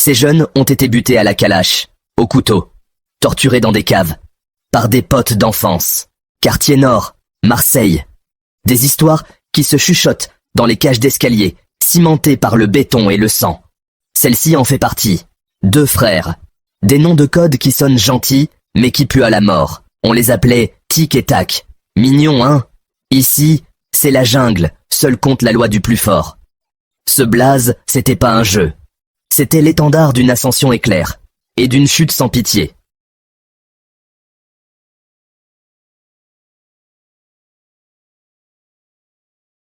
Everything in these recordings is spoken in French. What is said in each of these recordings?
Ces jeunes ont été butés à la calache, au couteau, torturés dans des caves, par des potes d'enfance. Quartier Nord, Marseille. Des histoires qui se chuchotent dans les cages d'escalier, cimentées par le béton et le sang. Celle-ci en fait partie. 2 frères. Des noms de code qui sonnent gentils, mais qui puent à la mort. On les appelait Tic et Tac. Mignon, hein? Ici, c'est la jungle, seul compte la loi du plus fort. Ce blaze, c'était pas un jeu. C'était l'étendard d'une ascension éclair, et d'une chute sans pitié.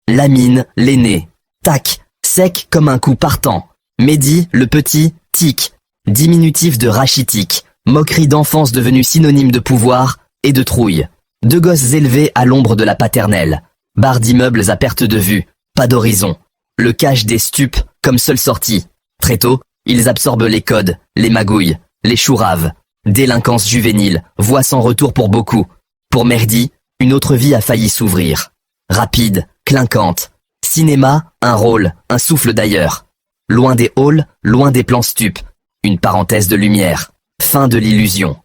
Lamine, l'aîné. Tac, sec comme un coup partant. Mehdi, le petit, Tic, diminutif de rachitique, moquerie d'enfance devenue synonyme de pouvoir et de trouille. 2 gosses élevés à l'ombre de la paternelle. Barre d'immeubles à perte de vue, pas d'horizon. Le cache des stupes comme seule sortie. Très tôt, ils absorbent les codes, les magouilles, les chouraves. Délinquance juvénile, voie sans retour pour beaucoup. Pour Mehdi, une autre vie a failli s'ouvrir. Rapide, clinquante. Cinéma, un rôle, un souffle d'ailleurs. Loin des halls, loin des plans stupes. Une parenthèse de lumière. Fin de l'illusion.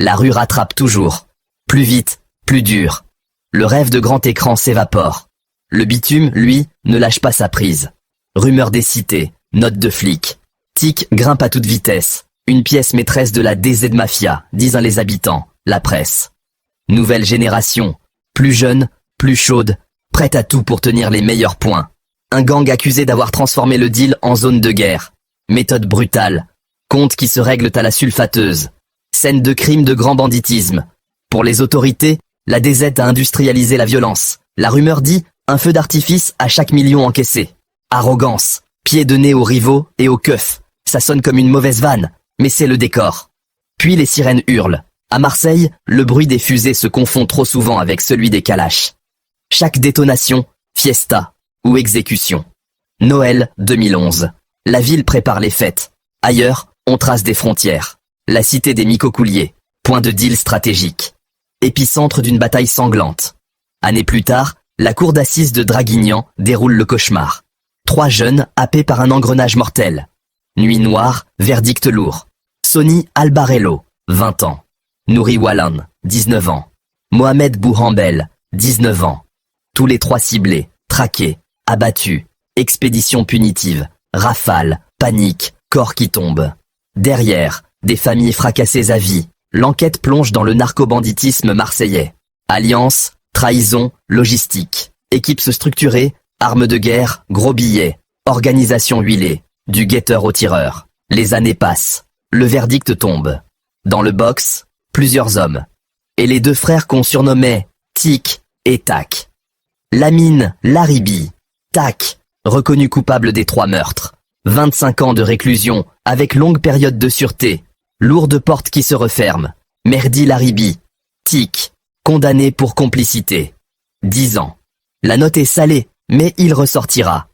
La rue rattrape toujours. Plus vite, plus dur. Le rêve de grand écran s'évapore. Le bitume, lui, ne lâche pas sa prise. Rumeur des cités, notes de flics. Tic grimpe à toute vitesse. Une pièce maîtresse de la DZ Mafia, disent les habitants, la presse. Nouvelle génération, plus jeune, plus chaude, prête à tout pour tenir les meilleurs points. Un gang accusé d'avoir transformé le deal en zone de guerre. Méthode brutale. Comptes qui se règlent à la sulfateuse. Scène de crime de grand banditisme. Pour les autorités, la DZ a industrialisé la violence. La rumeur dit un feu d'artifice à chaque million encaissé. Arrogance, pied de nez aux rivaux et aux keufs. Ça sonne comme une mauvaise vanne, mais c'est le décor. Puis les sirènes hurlent. À Marseille, le bruit des fusées se confond trop souvent avec celui des calaches. Chaque détonation, fiesta ou exécution. Noël 2011. La ville prépare les fêtes. Ailleurs, on trace des frontières. La cité des Micocouliers, point de deal stratégique. Épicentre d'une bataille sanglante. Années plus tard, la cour d'assises de Draguignan déroule le cauchemar. 3 jeunes happés par un engrenage mortel. Nuit noire, verdict lourd. Sonny Albarello, 20 ans. Nouri Wallan, 19 ans. Mohamed Bouhambel, 19 ans. Tous les 3 ciblés, traqués, abattus. Expédition punitive, rafale, panique, corps qui tombe. Derrière, des familles fracassées à vie. L'enquête plonge dans le narcobanditisme marseillais. Alliance, trahison, logistique. Équipes structurées, armes de guerre, gros billets. Organisation huilée. Du guetteur au tireur. Les années passent. Le verdict tombe. Dans le box, plusieurs hommes. Et les 2 frères qu'on surnommait Tic et Tac. Lamine Laribi. Tac, reconnu coupable des 3 meurtres. 25 ans de réclusion, avec longue période de sûreté. Lourde porte qui se referme. Mehdi Laribi. Tic, condamné pour complicité. 10 ans. La note est salée, mais il ressortira.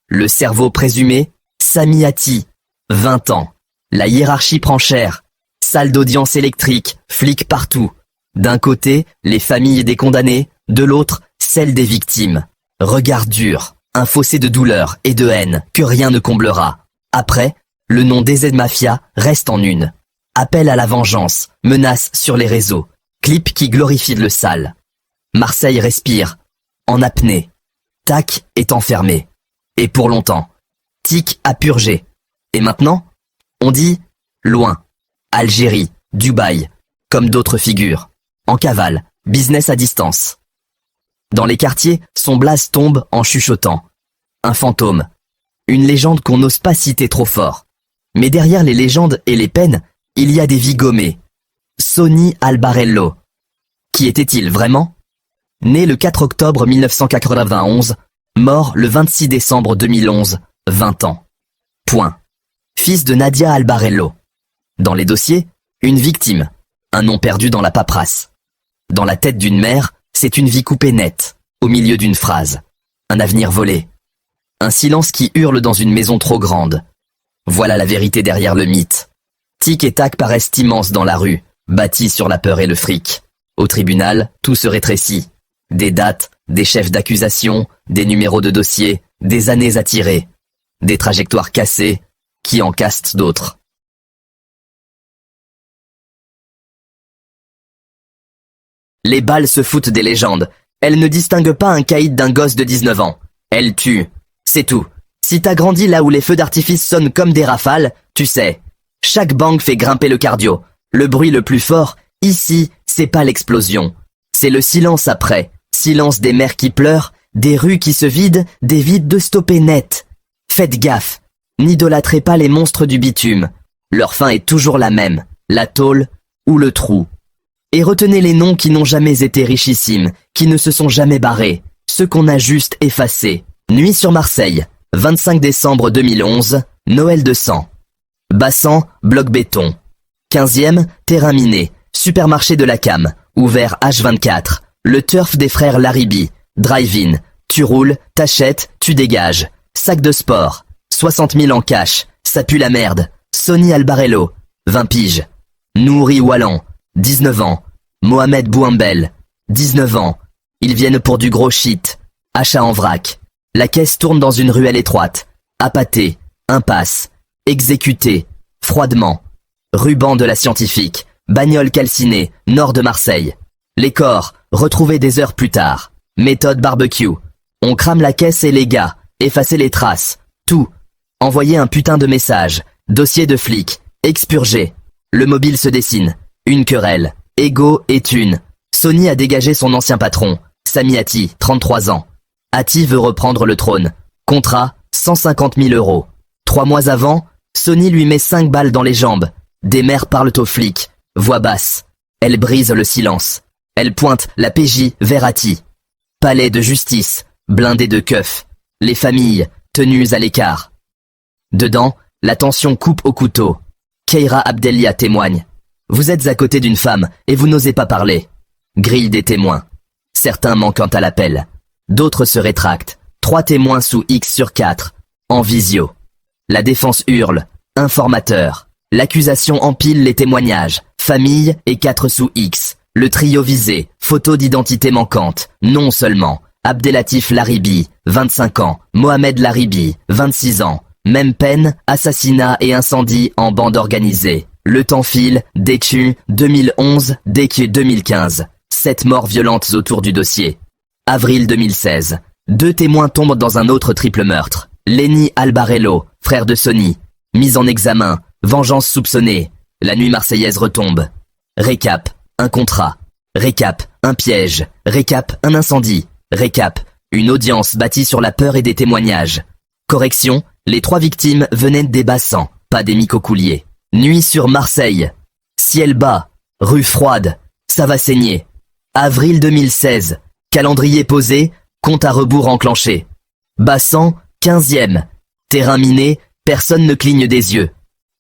Le cerveau présumé, Sami Ati. 20 ans. La hiérarchie prend cher. Salle d'audience électrique, flics partout. D'un côté, les familles des condamnés, de l'autre, celles des victimes. Regard dur, un fossé de douleur et de haine que rien ne comblera. Après, le nom DZ Mafia reste en une. Appel à la vengeance, menace sur les réseaux, clip qui glorifie le sale. Marseille respire, en apnée. Tac est enfermé. Et pour longtemps. Tic a purgé. Et maintenant, on dit loin. Algérie, Dubaï, comme d'autres figures. En cavale, business à distance. Dans les quartiers, son blaze tombe en chuchotant. Un fantôme. Une légende qu'on n'ose pas citer trop fort. Mais derrière les légendes et les peines, il y a des vies gommées. Sonny Albarello. Qui était-il vraiment? Né le 4 octobre 1991, mort le 26 décembre 2011, 20 ans. Point. Fils de Nadia Albarello. Dans les dossiers, une victime, un nom perdu dans la paperasse. Dans la tête d'une mère, c'est une vie coupée nette, au milieu d'une phrase. Un avenir volé. Un silence qui hurle dans une maison trop grande. Voilà la vérité derrière le mythe. Tic et Tac paraissent immenses dans la rue, bâtis sur la peur et le fric. Au tribunal, tout se rétrécit. Des dates, des chefs d'accusation, des numéros de dossier, des années à tirer. Des trajectoires cassées, qui en caste d'autres. Les balles se foutent des légendes. Elles ne distinguent pas un caïd d'un gosse de 19 ans. Elles tuent. C'est tout. Si t'as grandi là où les feux d'artifice sonnent comme des rafales, tu sais. Chaque bang fait grimper le cardio. Le bruit le plus fort, ici, c'est pas l'explosion. C'est le silence après. Silence des mères qui pleurent, des rues qui se vident, des vides de stopper net. Faites gaffe. N'idolâtrez pas les monstres du bitume. Leur fin est toujours la même. La tôle ou le trou. Et retenez les noms qui n'ont jamais été richissimes, qui ne se sont jamais barrés, ceux qu'on a juste effacés. Nuit sur Marseille, 25 décembre 2011, Noël de sang. Bassan, bloc béton. 15e, terrain miné, supermarché de la Cam, ouvert H24. Le turf des frères Laribi, drive-in. Tu roules, t'achètes, tu dégages. Sac de sport, 60 000 en cash, ça pue la merde. Sonny Albarello, 20 piges. Nouri Wallan, 19 ans. Mohamed Bouambel, 19 ans. Ils viennent pour du gros shit. Achat en vrac. La caisse tourne dans une ruelle étroite. Appâté, impasse. Exécuté, froidement. Ruban de la scientifique. Bagnole calcinée, nord de Marseille. Les corps, retrouvés des heures plus tard. Méthode barbecue. On crame la caisse et les gars. Effacer les traces. Tout. Envoyer un putain de message. Dossier de flic. Expurgé. Le mobile se dessine. Une querelle. Ego et thune. Sonny a dégagé son ancien patron. Sami Ati, 33 ans. Ati veut reprendre le trône. Contrat, 150 000 €. 3 mois avant, Sonny lui met 5 balles dans les jambes. Des mères parlent aux flics. Voix basse. Elle brise le silence. Elle pointe la PJ vers Ati. Palais de justice, blindé de keufs. Les familles, tenues à l'écart. Dedans, la tension coupe au couteau. Keira Abdelia témoigne. Vous êtes à côté d'une femme et vous n'osez pas parler. Grille des témoins. Certains manquant à l'appel. D'autres se rétractent. 3 témoins sous X/4. En visio. La défense hurle. Informateur. L'accusation empile les témoignages. Famille et 4 sous X. Le trio visé. Photo d'identité manquante. Non seulement. Abdelatif Laribi, 25 ans. Mohamed Laribi, 26 ans. Même peine, assassinat et incendie en bande organisée. Le temps file, DQ 2011, DQ 2015. 7 morts violentes autour du dossier. Avril 2016. 2 témoins tombent dans un autre triple meurtre. Lenny Albarello, frère de Sonny. Mise en examen, vengeance soupçonnée. La nuit marseillaise retombe. Récap, un contrat. Récap, un piège. Récap, un incendie. Récap, une audience bâtie sur la peur et des témoignages. Correction, les 3 victimes venaient des Bassans, pas des Micocouliers. Nuit sur Marseille. Ciel bas, rue froide, ça va saigner. Avril 2016. Calendrier posé, compte à rebours enclenché. Bassan, 15e. Terrain miné, personne ne cligne des yeux.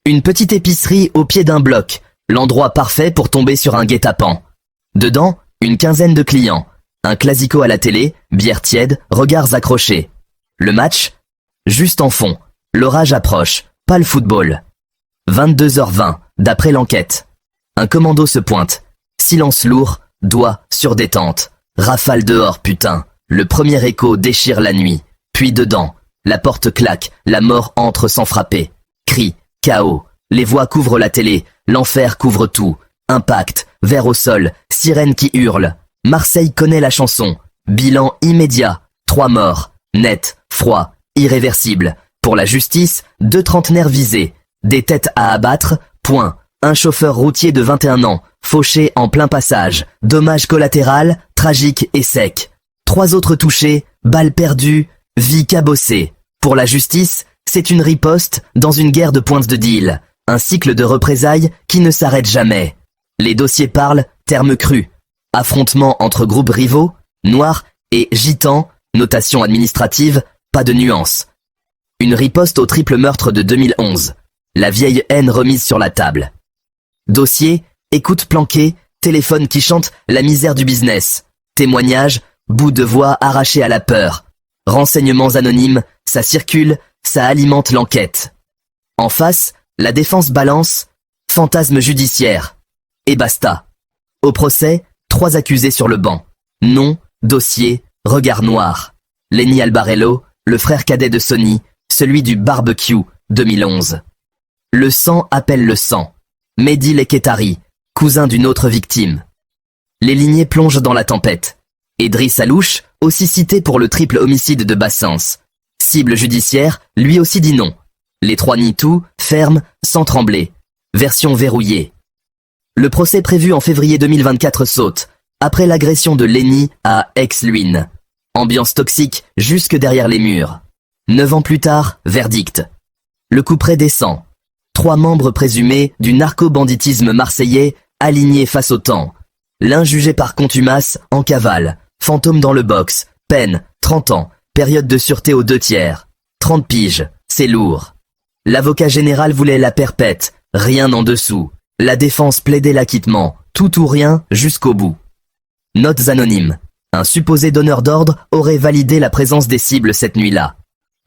Une petite épicerie au pied d'un bloc, l'endroit parfait pour tomber sur un guet-apens. Dedans, une quinzaine de clients. Un classico à la télé, bière tiède, regards accrochés. Le match? Juste en fond. L'orage approche, pas le football. 22h20, d'après l'enquête. Un commando se pointe. Silence lourd, doigt sur détente. Rafale dehors, putain. Le premier écho déchire la nuit. Puis dedans, la porte claque, la mort entre sans frapper. Cris, chaos. Les voix couvrent la télé, l'enfer couvre tout. Impact, verre au sol, sirène qui hurle. Marseille connaît la chanson. Bilan immédiat. 3 morts. Net, froid, irréversible. Pour la justice, 2 trentenaires visés. Des têtes à abattre, point. Un chauffeur routier de 21 ans, fauché en plein passage. Dommage collatéral, tragique et sec. 3 autres touchés, balles perdues, vie cabossée. Pour la justice, c'est une riposte dans une guerre de pointes de deal. Un cycle de représailles qui ne s'arrête jamais. Les dossiers parlent, termes crus. Affrontement entre groupes rivaux, noirs et gitans, notation administrative, pas de nuance. Une riposte au triple meurtre de 2011. La vieille haine remise sur la table. Dossier, écoute planquée, téléphone qui chante la misère du business. Témoignage, bout de voix arraché à la peur. Renseignements anonymes, ça circule, ça alimente l'enquête. En face, la défense balance, fantasme judiciaire. Et basta. Au procès, 3 accusés sur le banc. Nom, dossier, regard noir. Lenny Albarello, le frère cadet de Sonny, celui du barbecue, 2011. Le sang appelle le sang. Mehdi Leketari, cousin d'une autre victime. Les lignées plongent dans la tempête. Driss Alouche, aussi cité pour le triple homicide de Bassens. Cible judiciaire, lui aussi dit non. Les trois nient tout, ferment, sans trembler. Version verrouillée. Le procès prévu en février 2024 saute, après l'agression de Lenny à Aix-Luynes. Ambiance toxique jusque derrière les murs. 9 ans plus tard, verdict. Le couperet descend. 3 membres présumés du narco-banditisme marseillais alignés face au temps. L'un jugé par contumace en cavale, fantôme dans le box, peine, 30 ans, période de sûreté aux 2/3. 30 piges, c'est lourd. L'avocat général voulait la perpète, rien en dessous. La défense plaidait l'acquittement, tout ou rien jusqu'au bout. Notes anonymes. Un supposé donneur d'ordre aurait validé la présence des cibles cette nuit-là.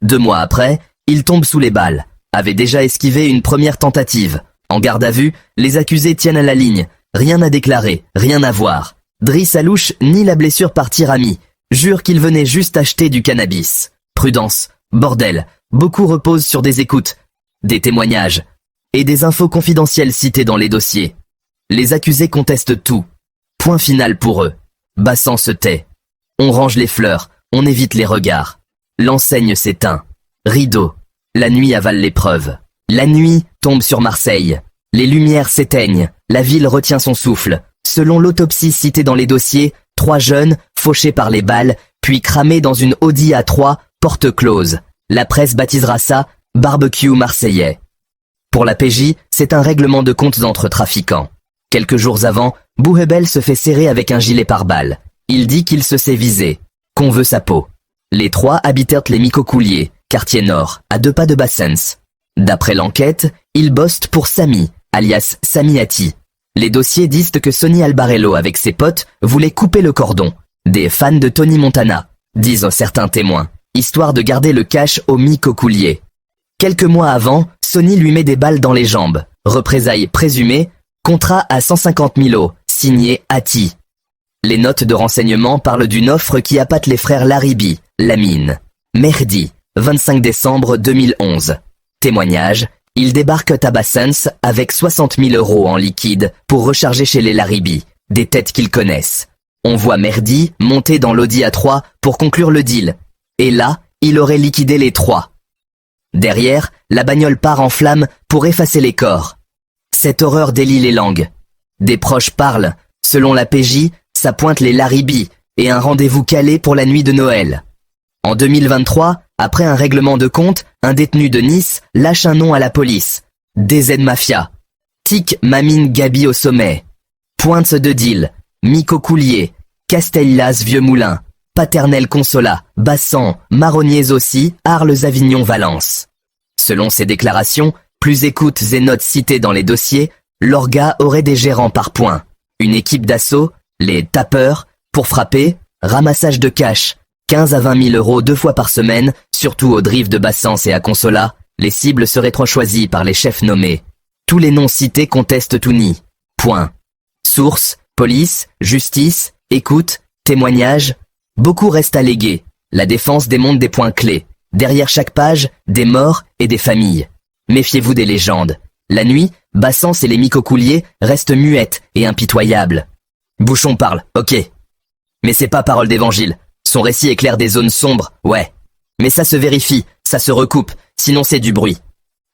2 mois après, il tombe sous les balles. Avait déjà esquivé une première tentative. En garde à vue, les accusés tiennent à la ligne. Rien à déclarer, rien à voir. Driss Alouche nie la blessure par tir ami. Jure qu'il venait juste acheter du cannabis. Prudence, bordel, beaucoup reposent sur des écoutes, des témoignages et des infos confidentielles citées dans les dossiers. Les accusés contestent tout. Point final pour eux. Bassens se tait. On range les fleurs, on évite les regards. L'enseigne s'éteint. Rideau. La nuit avale l'épreuve. La nuit tombe sur Marseille. Les lumières s'éteignent. La ville retient son souffle. Selon l'autopsie citée dans les dossiers, 3 jeunes, fauchés par les balles, puis cramés dans une Audi A3, porte close. La presse baptisera ça « barbecue marseillais ». Pour la PJ, c'est un règlement de compte entre trafiquants. Quelques jours avant, Bouhebel se fait serrer avec un gilet pare-balles. Il dit qu'il se sait viser, qu'on veut sa peau. Les 3 habitèrent les Micocouliers, quartier nord, à 2 pas de Bassens. D'après l'enquête, ils bossent pour Samy, alias Samiati. Les dossiers disent que Sonny Albarello avec ses potes voulait couper le cordon. Des fans de Tony Montana, disent certains témoins, histoire de garder le cash au Micocoulier. Quelques mois avant, Sonny lui met des balles dans les jambes. Représailles présumées, contrat à 150 000 €, signé Ati. Les notes de renseignement parlent d'une offre qui appâte les frères Laribi, Lamine. Mehdi, 25 décembre 2011. Témoignage, ils débarquent à Bassens avec 60 000 € en liquide pour recharger chez les Laribi, des têtes qu'ils connaissent. On voit Mehdi monter dans l'Audi A3 pour conclure le deal. Et là, il aurait liquidé les 3. Derrière, la bagnole part en flammes pour effacer les corps. Cette horreur délie les langues. Des proches parlent. Selon la PJ, ça pointe les Laribi et un rendez-vous calé pour la nuit de Noël. En 2023, après un règlement de compte, un détenu de Nice lâche un nom à la police. DZ Mafia. Tic Mamine Gabi au sommet. Pointe de deal. Micocoulier. Castellas Vieux Moulin. Paternel Consola, Bassan, Marronniers aussi, Arles Avignon Valence. Selon ces déclarations, plus écoutes et notes citées dans les dossiers, l'orga aurait des gérants par point. Une équipe d'assaut, les tapeurs, pour frapper, ramassage de cash, 15 à 20 000 € 2 fois par semaine, surtout aux drives de Bassens et à Consola, les cibles seraient trop choisies par les chefs nommés. Tous les noms cités contestent tout nid. Point. Source, police, justice, écoute, témoignage. Beaucoup restent allégués. La défense démontre des points clés. Derrière chaque page, des morts et des familles. Méfiez-vous des légendes. La nuit, Bassens et les Micocouliers restent muettes et impitoyables. Bouchon parle, ok. Mais c'est pas parole d'évangile. Son récit éclaire des zones sombres, ouais. Mais ça se vérifie, ça se recoupe, sinon c'est du bruit.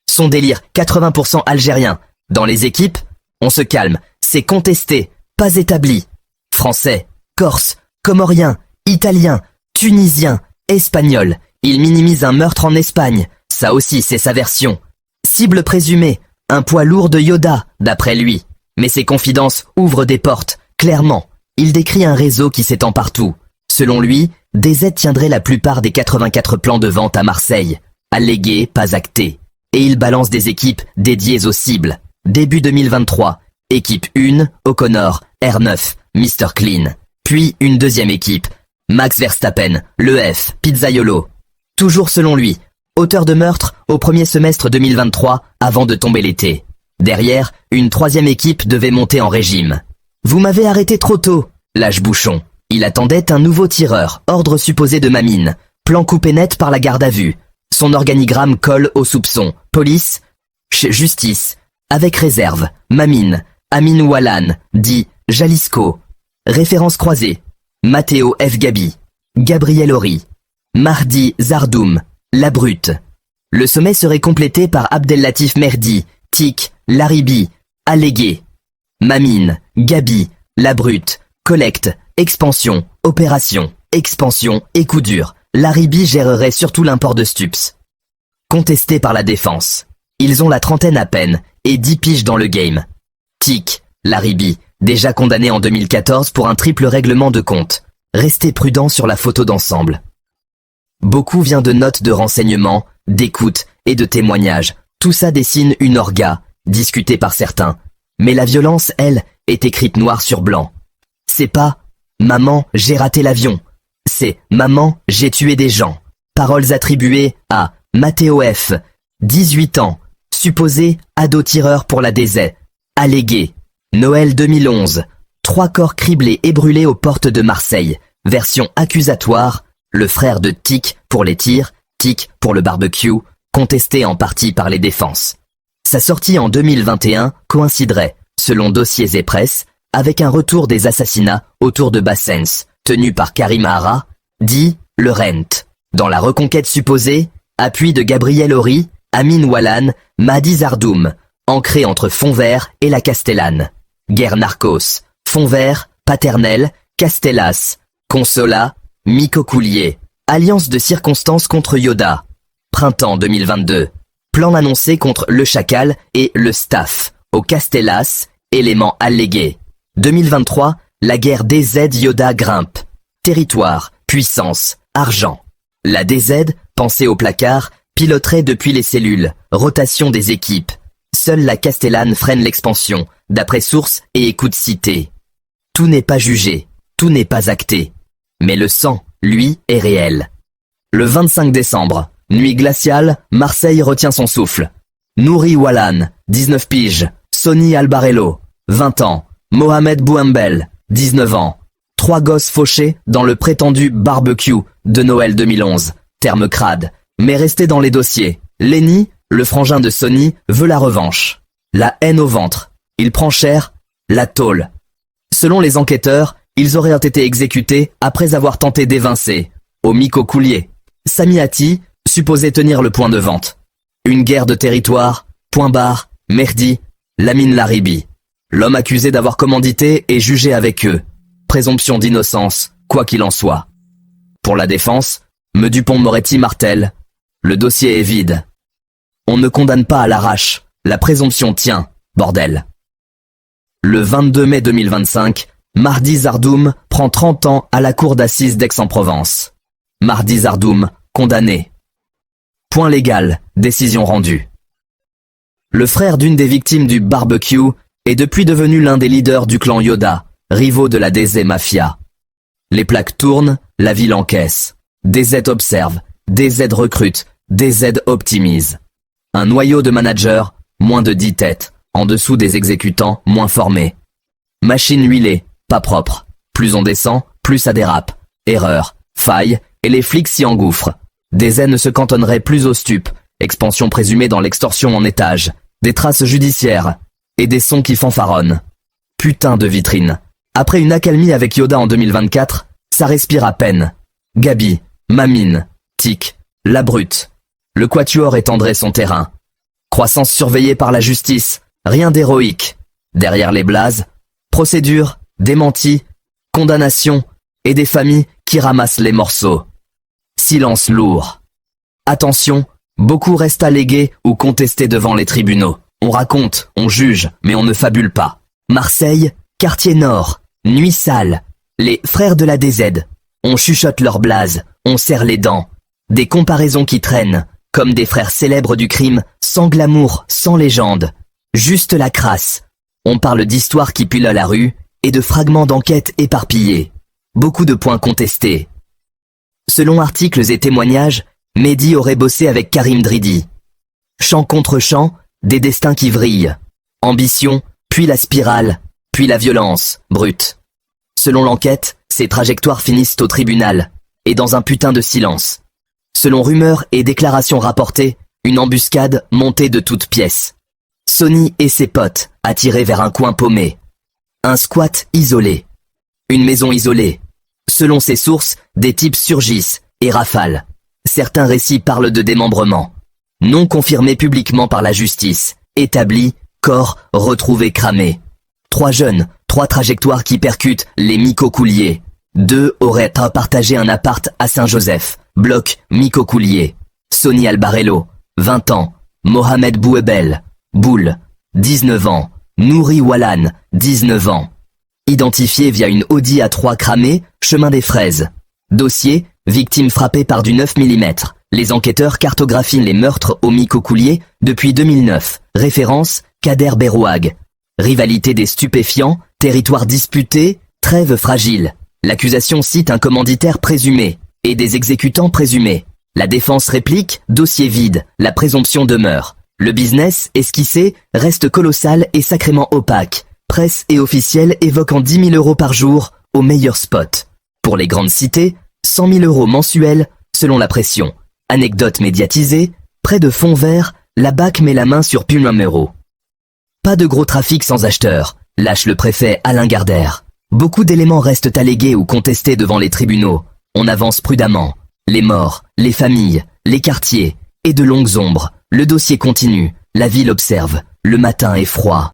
Son délire, 80% algérien. Dans les équipes, on se calme. C'est contesté, pas établi. Français, corse, comorien, italien, tunisien, espagnol. Il minimise un meurtre en Espagne. Ça aussi, c'est sa version. Cible présumée, un poids lourd de Yoda, d'après lui. Mais ses confidences ouvrent des portes, clairement. Il décrit un réseau qui s'étend partout. Selon lui, DZ tiendrait la plupart des 84 plans de vente à Marseille. Allégués, pas actés. Et il balance des équipes dédiées aux cibles. Début 2023, équipe 1, O'Connor, R9, Mr. Clean. Puis une deuxième équipe, Max Verstappen, l'EF, Pizzaiolo. Toujours selon lui, auteur de meurtre au premier semestre 2023 avant de tomber l'été. Derrière, une troisième équipe devait monter en régime. Vous m'avez arrêté trop tôt, lâche Bouchon. Il attendait un nouveau tireur, ordre supposé de Mamine. Plan coupé net par la garde à vue. Son organigramme colle aux soupçons. Police, Justice. Avec réserve. Mamine. Amin Wallan, dit Jalisco. Référence croisée. Matteo F. Gabi. Gabriel Horry. Mahdi Zardoum. La Brute. Le sommet serait complété par Abdellatif Merdi, Tic, Laribi, Allégué. Mamine, Gabi, La Brute, collecte, expansion, opération, expansion et coup dur. Laribi gérerait surtout l'import de stupes. Contesté par la défense. Ils ont la trentaine à peine et 10 piges dans le game. Tic, Laribi, déjà condamné en 2014 pour un triple règlement de compte. Restez prudent sur la photo d'ensemble. Beaucoup vient de notes de renseignements, d'écoute et de témoignages. Tout ça dessine une orga, discutée par certains. Mais la violence, elle, est écrite noir sur blanc. C'est pas « Maman, j'ai raté l'avion ». C'est « Maman, j'ai tué des gens ». Paroles attribuées à Matteo F., 18 ans, supposé ado-tireur pour la DZ. Allégué. Noël 2011. 3 corps criblés et brûlés aux portes de Marseille. Version accusatoire. Le frère de Tic pour les tirs, Tic pour le barbecue, contesté en partie par les défenses. Sa sortie en 2021 coïnciderait, selon dossiers et presse, avec un retour des assassinats autour de Bassens, tenu par Karim Hara, dit le Rent. Dans la reconquête supposée, appui de Gabriel Horry, Amin Wallan, Mahdi Zardoum, ancré entre Fontvert et la Castellane. Guerre narcos, Fontvert, Paternel, Castellas, Consola, Miko Coulier. Alliance de circonstances contre Yoda. Printemps 2022. Plan annoncé contre le Chacal et le Staff, au Castellas, élément allégué. 2023, la guerre DZ-Yoda grimpe. Territoire, puissance, argent. La DZ, pensée au placard, piloterait depuis les cellules, rotation des équipes. Seule la Castellane freine l'expansion, d'après sources et écoutes citées. Tout n'est pas jugé, tout n'est pas acté. Mais le sang, lui, est réel. Le 25 décembre, nuit glaciale, Marseille retient son souffle. Nouri Wallan, 19 piges. Sonny Albarello, 20 ans. Mohamed Bouhembel, 19 ans. 3 gosses fauchés dans le prétendu barbecue de Noël 2011. Terme crade, mais resté dans les dossiers. Lenny, le frangin de Sonny, veut la revanche. La haine au ventre. Il prend cher, la tôle. Selon les enquêteurs, ils auraient été exécutés après avoir tenté d'évincer, au Miko Coulier, Sami Hati, supposé tenir le point de vente. Une guerre de territoire, point barre, Merdi, Lamine Laribi. L'homme accusé d'avoir commandité est jugé avec eux. Présomption d'innocence, quoi qu'il en soit. Pour la défense, me Dupont-Moretti martèle. Le dossier est vide. On ne condamne pas à l'arrache, la présomption tient, bordel. Le 22 mai 2025, Mahdi Zardoum prend 30 ans à la cour d'assises d'Aix-en-Provence. Mahdi Zardoum, condamné. Point légal, décision rendue. Le frère d'une des victimes du barbecue est depuis devenu l'un des leaders du clan Yoda, rivaux de la DZ Mafia. Les plaques tournent, la ville encaisse. DZ observe, DZ recrute, DZ optimise. Un noyau de managers, moins de 10 têtes, en dessous des exécutants moins formés. Machine huilée, pas propre. Plus on descend, plus ça dérape. Erreur, faille, et les flics s'y engouffrent. Des ailes ne se cantonneraient plus aux stupes, expansion présumée dans l'extorsion en étage, des traces judiciaires, et des sons qui fanfaronnent. Putain de vitrine. Après une accalmie avec Yoda en 2024, ça respire à peine. Gabi, Mamine, Tic, La Brute. Le quatuor étendrait son terrain. Croissance surveillée par la justice, rien d'héroïque. Derrière les blazes, procédure, démenti, condamnation, et des familles qui ramassent les morceaux. Silence lourd. Attention, beaucoup restent allégués ou contestés devant les tribunaux. On raconte, on juge, mais on ne fabule pas. Marseille, quartier nord, nuit sale. Les frères de la DZ. On chuchote leur blase, on serre les dents. Des comparaisons qui traînent, comme des frères célèbres du crime, sans glamour, sans légende. Juste la crasse. On parle d'histoires qui pullulent la rue, et de fragments d'enquêtes éparpillés. Beaucoup de points contestés. Selon articles et témoignages, Mehdi aurait bossé avec Karim Dridi. Chant contre chant, des destins qui vrillent. Ambition, puis la spirale, puis la violence, brute. Selon l'enquête, ces trajectoires finissent au tribunal, et dans un putain de silence. Selon rumeurs et déclarations rapportées, une embuscade montée de toutes pièces. Sonny et ses potes, attirés vers un coin paumé. Un squat isolé. Une maison isolée. Selon ces sources, des types surgissent et rafalent. Certains récits parlent de démembrement. Non confirmé publiquement par la justice. Établi, corps retrouvé cramé. 3 jeunes, 3 trajectoires qui percutent les Micocouliers. 2 auraient partagé un appart à Saint-Joseph, bloc Micocoulier. Sonny Albarello, 20 ans. Mohamed Bouebel, Boule, 19 ans. Nouri Wallan, 19 ans. Identifié via une Audi A3 cramée, chemin des Fraises. Dossier, victime frappée par du 9 mm. Les enquêteurs cartographient les meurtres au Micocoulier depuis 2009. Référence, Kader Berouag. Rivalité des stupéfiants, territoire disputé, trêve fragile. L'accusation cite un commanditaire présumé et des exécutants présumés. La défense réplique, dossier vide, la présomption demeure. Le business, esquissé, reste colossal et sacrément opaque. Presse et officiels évoquant 10 000 € par jour au meilleur spot. Pour les grandes cités, 100 000 € mensuels selon la pression. Anecdote médiatisée, près de fond vert, la BAC met la main sur plus d'un euro. Pas de gros trafic sans acheteur, lâche le préfet Alain Gardère. Beaucoup d'éléments restent allégués ou contestés devant les tribunaux. On avance prudemment. Les morts, les familles, les quartiers, et de longues ombres. Le dossier continue, la ville observe. Le matin est froid.